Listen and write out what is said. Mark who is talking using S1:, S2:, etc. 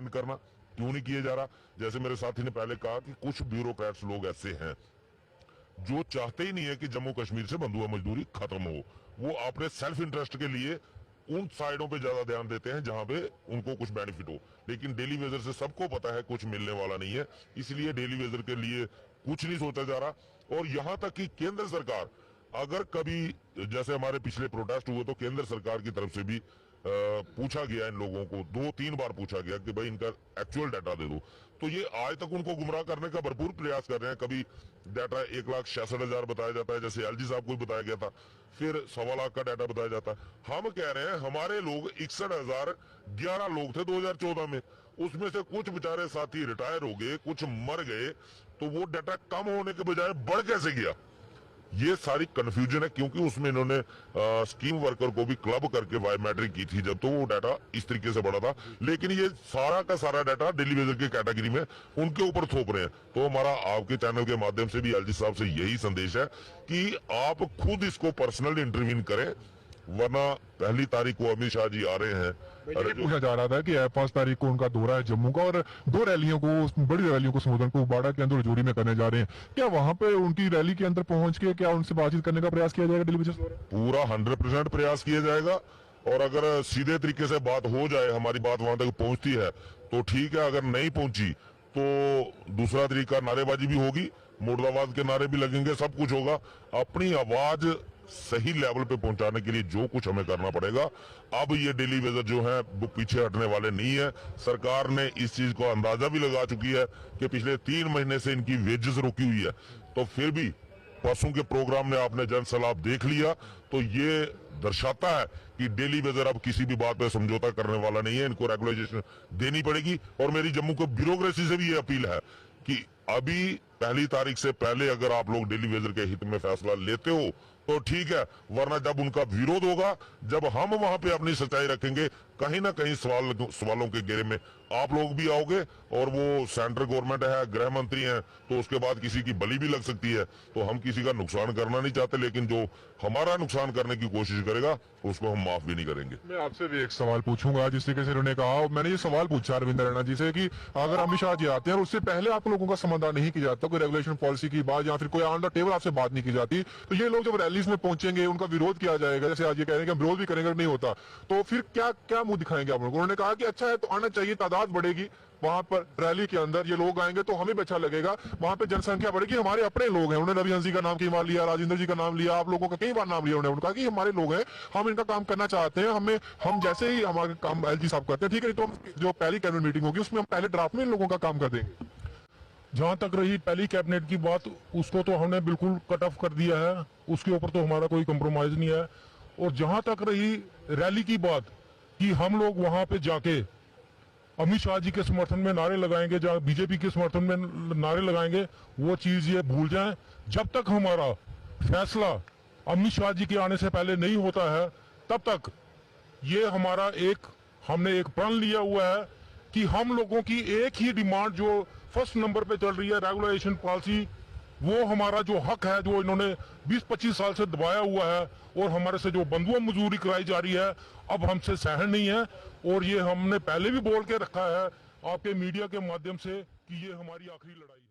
S1: बंद करना, क्यों नहीं किया जा रहा? जैसे मेरे साथी ने पहले कहा कि कुछ ब्यूरोक्रेट्स लोग ऐसे हैं जो चाहते ही नहीं है कि जम्मू कश्मीर से बंधुआ मजदूरी खत्म हो। वो अपने सेल्फ इंटरेस्ट के लिए उन साइडों पे ज्यादा ध्यान देते हैं जहां पे उनको कुछ बेनिफिट हो, लेकिन डेली वेजर से सबको पता है कुछ मिलने वाला नहीं है, इसलिए डेली वेजर के लिए कुछ नहीं सोचा जा रहा। और यहां तक कि केंद्र सरकार, अगर कभी जैसे हमारे पिछले प्रोटेस्ट हुए तो केंद्र सरकार की तरफ से भी पूछा गया, इन लोगों को 2-3 बार पूछा गया कि भाई इनका एक्चुअल डाटा दे दो, तो ये आज तक उनको गुमराह करने का भरपूर प्रयास कर रहे हैं। कभी डाटा 1,66,000 बताया जाता है, जैसे एलजी साहब को भी बताया गया था, फिर 1.25 लाख का डाटा बताया जाता है। हम कह रहे हैं हमारे लोग 61,011 लोग थे 2014 में, उसमें से कुछ बेचारे साथी रिटायर हो गए, कुछ मर गए, तो वो डाटा कम होने के बजाय बढ़ कैसे गया? ये सारी कंफ्यूजन है, क्योंकि उसमें इन्होंने स्कीम वर्कर को भी क्लब करके बायोमेट्रिक की थी जब, तो वो डाटा इस तरीके से बढ़ा था। लेकिन ये सारा का सारा डाटा डेली वेजर की कैटेगरी में उनके ऊपर थोप रहे हैं। तो हमारा आपके चैनल के माध्यम से भी एलजी साहब से यही संदेश है कि आप खुद इसको पर्सनल इंटरवीन करें, वरना 1 तारीख को अमित शाह जी आ रहे हैं।
S2: पूछा जा रहा था कि 5 तारीख को उनका दौरा है जम्मू का, और 2 रैलियों को, बड़ी रैलियों को संबोधन को बाड़ा के अंदर रजौरी में करने जा रहे हैं। क्या वहां पे उनकी रैली के अंदर पहुंच के क्या उनसे बातचीत करने का प्रयास किया जाएगा डेली बेसिस पर?
S1: पूरा 100% प्रयास किया जाएगा, और अगर सीधे तरीके से बात हो जाए, हमारी बात वहां तक पहुंचती है तो ठीक है, अगर नहीं पहुंची तो दूसरा तरीका नारेबाजी भी होगी, मुर्दाबाद के नारे भी लगेंगे, सब कुछ होगा। अपनी आवाज सही लेवल पे पहुंचाने के लिए जो कुछ हमें करना पड़ेगा। अब ये डेली वेजर जो है वो पीछे हटने वाले नहीं है। सरकार ने इस चीज को अंदाजा भी लगा चुकी है कि पिछले 3 महीने से इनकी वेजेस रुकी हुई है, तो फिर भी परसों के प्रोग्राम ने आपने जन सलाब देख लिया, तो ये दर्शाता है कि डेली वेजर अब किसी भी बात पे समझौता करने वाला नहीं है, इनको रेगुलाइजेशन देनी पड़ेगी। और मेरी जम्मू को ब्यूरोक्रेसी से भी ये अपील है कि अभी 1 तारीख से पहले अगर आप लोग डेली वेजर के हित में फैसला लेते हो तो ठीक है, वरना जब उनका विरोध होगा, जब हम वहां पे अपनी सच्चाई रखेंगे, कहीं ना कहीं सवालों के घेरे में आप लोग भी आओगे, और वो सेंट्रल गवर्नमेंट है, गृह मंत्री हैं, तो उसके बाद किसी की बलि भी लग सकती है। तो हम किसी का नुकसान करना नहीं चाहते, लेकिन जो हमारा नुकसान करने की कोशिश करेगा उसको हम माफ भी नहीं करेंगे।
S2: मैं आपसे भी एक सवाल पूछूंगा, जिस तरीके से उन्होंने कहा, मैंने ये सवाल पूछा अरविंद रैना जी से कि अगर अमित शाह जी आते हैं और उससे पहले आप लोगों का समाधान नहीं किया जाता, कोई रेगुलेशन पॉलिसी की बात या फिर कोई ऑन द टेबल आपसे बात नहीं की जाती, तो ये लोग जब रैलीज में पहुंचेंगे, उनका विरोध किया जाएगा, जैसे आज ये कह रहे हैं कि हम विरोध भी करेंगे, नहीं होता तो फिर क्या क्या मुंह दिखाएंगे आप लोग? उन्होंने कहा कि अच्छा है तो आना चाहिए, तादाद बढ़ेगी वहां पर, रैली के अंदर ये लोग आएंगे तो हमें भी अच्छा लगेगा, वहां पे जनसंख्या बढ़ेगी, हमारे अपने लोग हैं। उन्होंने रवि हंसी का नाम कई बार लिया, राजेंद्र जी का नाम लिया, आप लोगों का कई बार नाम लिया उन्होंने, कहा कि हमारे लोग हैं, हम इनका काम करना चाहते हैं, हमें हम जैसे ही हमारे काम एलजी साहब करते हैं, ठीक है, तो जो पहली कैबिनेट मीटिंग होगी उसमें हम पहले ड्राफ्ट में इन लोगों का काम कर देंगे। जहां तक रही पहली कैबिनेट की बात, उसको तो हमने बिल्कुल कट ऑफ कर दिया है, उसके ऊपर तो हमारा कोई कंप्रोमाइज नहीं है। और जहां तक रही रैली की बात कि हम लोग वहां पे जाके अमित शाह जी के समर्थन में नारे लगाएंगे, जहां बीजेपी के समर्थन में नारे लगाएंगे, वो चीज ये भूल जाएं। जब तक हमारा फैसला अमित शाह जी के आने से पहले नहीं होता है, तब तक ये हमारा हमने एक प्रण लिया हुआ है कि हम लोगों की एक ही डिमांड जो फर्स्ट नंबर पे चल रही है, रेगुलेशन पॉलिसी, वो हमारा जो हक है, जो इन्होंने 20-25 साल से दबाया हुआ है, और हमारे से जो बंधुआ मजदूरी कराई जा रही है, अब हमसे सहन नहीं है। और ये हमने पहले भी बोल के रखा है आपके मीडिया के माध्यम से कि ये हमारी आखिरी लड़ाई है।